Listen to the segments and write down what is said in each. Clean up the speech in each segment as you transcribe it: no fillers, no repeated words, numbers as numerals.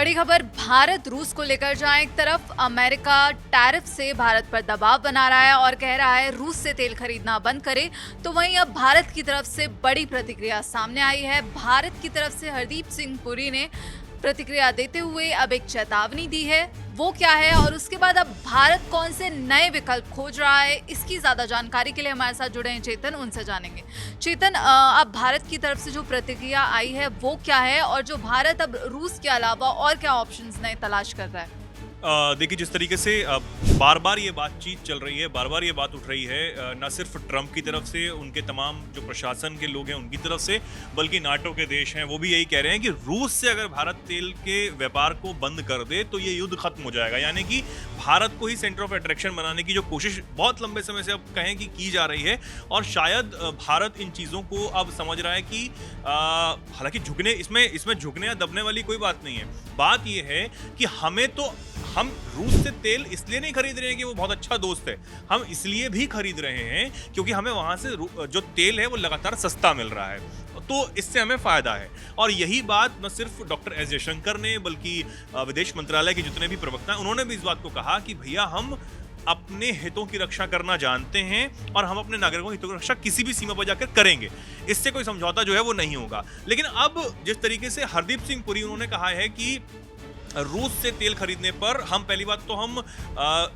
बड़ी खबर भारत रूस को लेकर जहां एक तरफ अमेरिका टैरिफ से भारत पर दबाव बना रहा है और कह रहा है रूस से तेल खरीदना बंद करे, तो वहीं अब भारत की तरफ से बड़ी प्रतिक्रिया सामने आई है। भारत की तरफ से हरदीप सिंह पुरी ने प्रतिक्रिया देते हुए अब एक चेतावनी दी है। वो क्या है और उसके बाद अब भारत कौन से नए विकल्प खोज रहा है, इसकी ज्यादा जानकारी के लिए हमारे साथ जुड़े हैं चेतन, उनसे जानेंगे। चेतन, अब भारत की तरफ से जो प्रतिक्रिया आई है वो क्या है और जो भारत अब रूस के अलावा और क्या ऑप्शंस नए तलाश कर रहा है? देखिए, जिस तरीके से बार बार ये बातचीत चल रही है, बार बार ये बात उठ रही है, न सिर्फ ट्रंप की तरफ से, उनके तमाम जो प्रशासन के लोग हैं उनकी तरफ से, बल्कि नाटो के देश हैं वो भी यही कह रहे हैं कि रूस से अगर भारत तेल के व्यापार को बंद कर दे तो ये युद्ध खत्म हो जाएगा। यानी कि भारत को ही सेंटर ऑफ अट्रैक्शन बनाने की जो कोशिश बहुत लंबे समय से अब कहें कि की जा रही है, और शायद भारत इन चीज़ों को अब समझ रहा है कि हालांकि झुकने इसमें झुकने या दबने वाली कोई बात नहीं है। बात यह है कि हम रूस से तेल इसलिए नहीं खरीद रहे हैं कि वो बहुत अच्छा दोस्त है, हम इसलिए भी खरीद रहे हैं क्योंकि हमें वहां से जो तेल है वो लगातार सस्ता मिल रहा है, तो इससे हमें फायदा है। और यही बात न सिर्फ डॉक्टर एस जयशंकर ने बल्कि विदेश मंत्रालय के जितने भी प्रवक्ता हैं उन्होंने भी इस बात को कहा कि भैया हम अपने हितों की रक्षा करना जानते हैं और हम अपने नागरिकों की हितों की रक्षा किसी भी सीमा पर जाकर करेंगे, इससे कोई समझौता जो है वो नहीं होगा। लेकिन अब जिस तरीके से हरदीप सिंह पुरी उन्होंने कहा है कि रूस से तेल खरीदने पर हम, पहली बात तो हम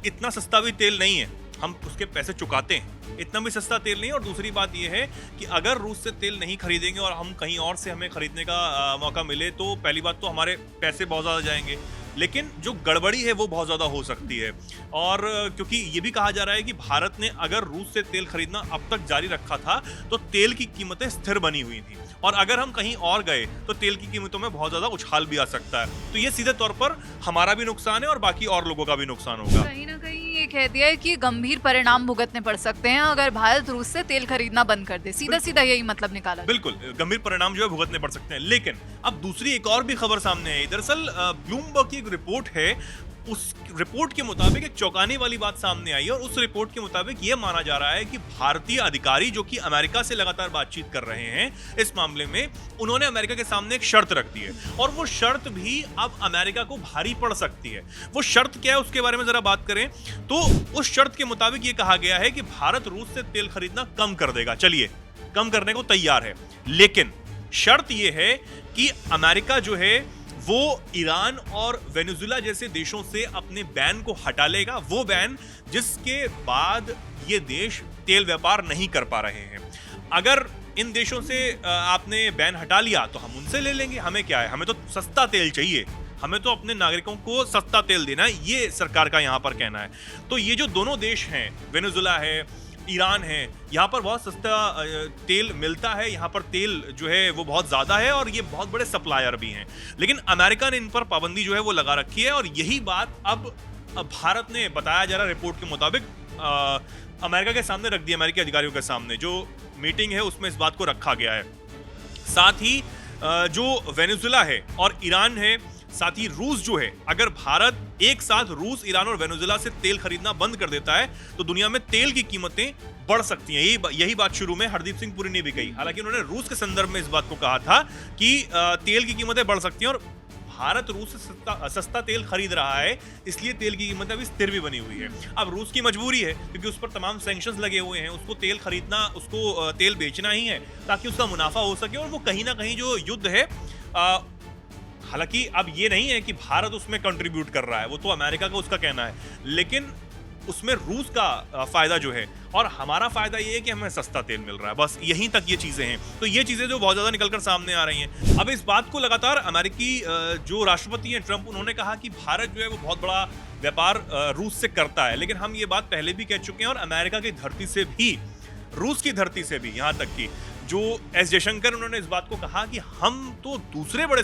इतना सस्ता भी तेल नहीं है, हम उसके पैसे चुकाते हैं, इतना भी सस्ता तेल नहीं। और दूसरी बात यह है कि अगर रूस से तेल नहीं खरीदेंगे और हम कहीं और से हमें खरीदने का मौका मिले तो पहली बात तो हमारे पैसे बहुत ज़्यादा जाएंगे, लेकिन जो गड़बड़ी है वो बहुत ज़्यादा हो सकती है। और क्योंकि ये भी कहा जा रहा है कि भारत ने अगर रूस से तेल खरीदना अब तक जारी रखा था तो तेल की कीमतें स्थिर बनी हुई थी, और अगर हम कहीं और गए तो तेल की कीमतों में बहुत ज़्यादा उछाल भी आ सकता है। तो ये सीधे तौर पर हमारा भी नुकसान है और बाकी और लोगों का भी नुकसान होगा। कहीं ना कहीं ये कह दिया है कि गंभीर परिणाम भुगतने पड़ सकते हैं अगर भारत रूस से तेल खरीदना बंद कर दे, सीधा सीधा यही मतलब निकाला। बिल्कुल, गंभीर परिणाम जो है भुगतने पड़ सकते हैं। लेकिन अब दूसरी एक और भी खबर सामने आई। दरअसल ब्लूमबर्ग की एक रिपोर्ट है, उस रिपोर्ट के मुताबिक एक चौंकाने वाली बात सामने आई, और उस रिपोर्ट के मुताबिक यह माना जा रहा है कि भारतीय अधिकारी जो कि अमेरिका से लगातार बातचीत कर रहे हैं इस मामले में, उन्होंने अमेरिका के सामने एक शर्त रख दी है, और वो शर्त भी अब अमेरिका को भारी पड़ सकती है। वो शर्त क्या है उसके बारे में जरा बात करें तो उस शर्त के मुताबिक ये कहा गया है कि भारत रूस से तेल खरीदना कम कर देगा। चलिए, कम करने को तैयार है, लेकिन शर्त यह है कि अमेरिका जो है वो ईरान और वेनेजुएला जैसे देशों से अपने बैन को हटा लेगा, वो बैन जिसके बाद ये देश तेल व्यापार नहीं कर पा रहे हैं। अगर इन देशों से आपने बैन हटा लिया तो हम उनसे ले लेंगे, हमें क्या है, हमें तो सस्ता तेल चाहिए, हमें तो अपने नागरिकों को सस्ता तेल देना है, ये सरकार का यहाँ पर कहना है। तो ये जो दोनों देश हैं, वेनेजुएला है, ईरान है, यहाँ पर बहुत सस्ता तेल मिलता है, यहाँ पर तेल जो है वो बहुत ज़्यादा है और ये बहुत बड़े सप्लायर भी हैं। लेकिन अमेरिका ने इन पर पाबंदी जो है वो लगा रखी है, और यही बात अब भारत ने, बताया जा रहा रिपोर्ट के मुताबिक, अमेरिका के सामने रख दी, अमेरिकी अधिकारियों के सामने। जो मीटिंग है उसमें इस बात को रखा गया है। साथ ही जो वेनेजुएला है और ईरान है, साथ ही रूस जो है, अगर भारत एक साथ रूस, ईरान और वेनेजुएला से तेल खरीदना बंद कर देता है तो दुनिया में तेल की कीमतें बढ़ सकती हैं। यही बात शुरू में हरदीप सिंह पुरी ने भी कही। हालांकि उन्होंने रूस के संदर्भ में इस बात को कहा था कि तेल की कीमतें बढ़ सकती हैं, और भारत रूस से सस्ता तेल खरीद रहा है, इसलिए तेल की कीमत अभी स्थिर भी बनी हुई है। अब रूस की मजबूरी है क्योंकि उस पर तमाम सैंक्शंस लगे हुए हैं, उसको तेल खरीदना, उसको तेल बेचना ही है ताकि उसका मुनाफा हो सके, और वो कहीं ना कहीं जो युद्ध है, हालांकि अब ये नहीं है कि भारत उसमें कंट्रीब्यूट कर रहा है, वो तो अमेरिका का उसका कहना है, लेकिन उसमें रूस का फायदा जो है और हमारा फायदा ये है कि हमें सस्ता तेल मिल रहा है, बस यहीं तक ये चीजें हैं। तो ये चीजें जो बहुत ज्यादा निकलकर सामने आ रही हैं। अब इस बात को लगातार अमेरिकी जो राष्ट्रपति हैं ट्रंप, उन्होंने कहा कि भारत जो है वो बहुत बड़ा व्यापार रूस से करता है, लेकिन हम ये बात पहले भी कह चुके हैं, और अमेरिका की धरती से भी, रूस की धरती से भी, यहाँ तक कि जो एस जयशंकर, उन्होंने इस बात को कहा कि हम तो दूसरे बड़े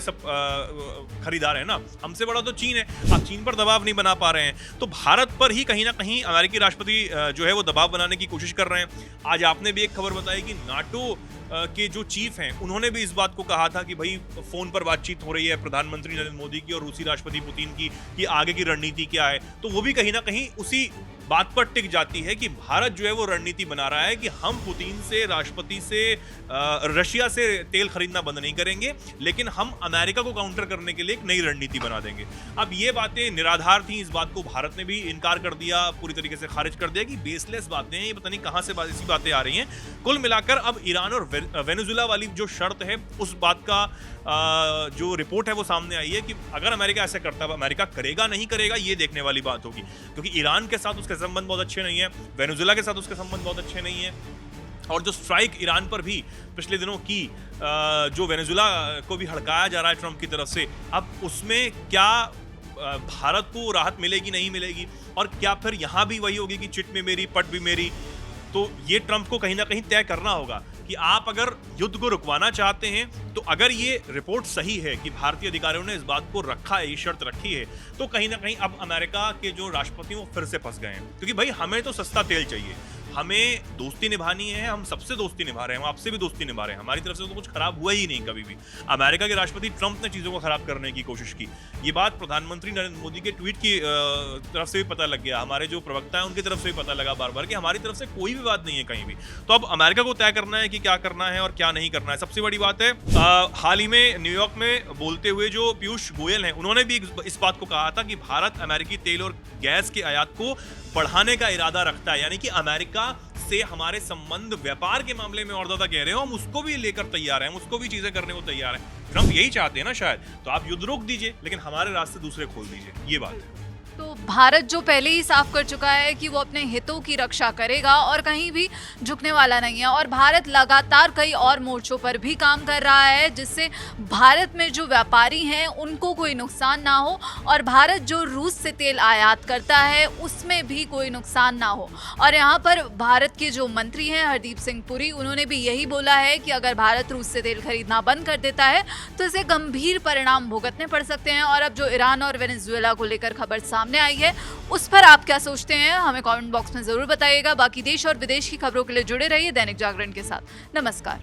खरीदार हैं ना, हमसे बड़ा तो चीन है, आप चीन पर दबाव नहीं बना पा रहे हैं, तो भारत पर ही कहीं ना कहीं अमेरिकी राष्ट्रपति जो है वो दबाव बनाने की कोशिश कर रहे हैं। आज आपने भी एक खबर बताई कि नाटो के जो चीफ हैं उन्होंने भी इस बात को कहा था कि भाई फोन पर बातचीत हो रही है प्रधानमंत्री नरेंद्र मोदी की और रूसी राष्ट्रपति पुतिन की कि आगे की रणनीति क्या है, तो वो भी कहीं ना कहीं उसी बात पर टिक जाती है कि भारत जो है वो रणनीति बना रहा है कि हम पुतिन से, राष्ट्रपति से, रशिया से तेल खरीदना बंद नहीं करेंगे, लेकिन हम अमेरिका को काउंटर करने के लिए एक नई रणनीति बना देंगे। अब ये बातें निराधार थी, इस बात को भारत ने भी इनकार कर दिया, पूरी तरीके से खारिज कर दिया कि बेसलेस बातें हैं, ये पता नहीं कहां से ऐसी बातें आ रही हैं। कुल मिलाकर अब ईरान और वेनेजुएला वाली जो शर्त है उस बात का जो रिपोर्ट है वो सामने आई है कि अगर अमेरिका ऐसा करता है, अमेरिका करेगा नहीं करेगा ये देखने वाली बात होगी, क्योंकि ईरान के साथ उसके संबंध बहुत अच्छे नहीं है, वेनेजुएला के साथ उसके संबंध बहुत अच्छे नहीं है, और जो स्ट्राइक ईरान पर भी पिछले दिनों की जो वेनेजुएला को भी हड़काया जा रहा है ट्रंप की तरफ से, अब उसमें क्या भारत को राहत मिलेगी नहीं मिलेगी, और क्या फिर यहाँ भी वही होगी कि चिट में मेरी पट भी मेरी। तो ये ट्रंप को कहीं ना कहीं तय करना होगा कि आप अगर युद्ध को रुकवाना चाहते हैं, तो अगर ये रिपोर्ट सही है कि भारतीय अधिकारियों ने इस बात को रखा है, ये शर्त रखी है, तो कहीं ना कहीं अब अमेरिका के जो राष्ट्रपति वो फिर से फंस गए हैं, क्योंकि भाई हमें तो सस्ता तेल चाहिए, हमें दोस्ती निभानी है, हम सबसे दोस्ती निभा रहे हैं, हम आपसे भी दोस्ती निभा रहे हैं, हमारी तरफ से तो कुछ खराब हुआ ही नहीं कभी भी। अमेरिका के राष्ट्रपति ट्रंप ने चीजों को खराब करने की कोशिश की, ये बात प्रधानमंत्री नरेंद्र मोदी के ट्वीट की तरफ से भी पता लग गया, हमारे जो प्रवक्ता है उनकी तरफ से भी पता लगा बार बार कि हमारी तरफ से कोई भी बात नहीं है कहीं भी। तो अब अमेरिका को तय करना है कि क्या करना है और क्या नहीं करना है। सबसे बड़ी बात है, हाल ही में न्यूयॉर्क में बोलते हुए जो पीयूष गोयल हैं, उन्होंने भी इस बात को कहा था कि भारत अमेरिकी तेल और गैस के आयात को बढ़ाने का इरादा रखता है, यानी कि अमेरिका से हमारे संबंध व्यापार के मामले में और ज्यादा गहरे हो, हम उसको भी लेकर तैयार हैं, हम उसको भी चीजें करने को तैयार हैं। ट्रंप यही चाहते हैं ना शायद, तो आप युद्ध रोक दीजिए लेकिन हमारे रास्ते दूसरे खोल दीजिए, ये बात है। तो भारत जो पहले ही साफ कर चुका है कि वो अपने हितों की रक्षा करेगा और कहीं भी झुकने वाला नहीं है, और भारत लगातार कई और मोर्चों पर भी काम कर रहा है जिससे भारत में जो व्यापारी हैं उनको कोई नुकसान ना हो, और भारत जो रूस से तेल आयात करता है उसमें भी कोई नुकसान ना हो। और यहाँ पर भारत के जो मंत्री हैं हरदीप सिंह पुरी, उन्होंने भी यही बोला है कि अगर भारत रूस से तेल खरीदना बंद कर देता है तो इसे गंभीर परिणाम भुगतने पड़ सकते हैं। और अब जो ईरान और वेनेजुएला को लेकर खबर सामने आई है उस पर आप क्या सोचते हैं, हमें कमेंट बॉक्स में जरूर बताइएगा। बाकी देश और विदेश की खबरों के लिए जुड़े रहिए दैनिक जागरण के साथ। नमस्कार।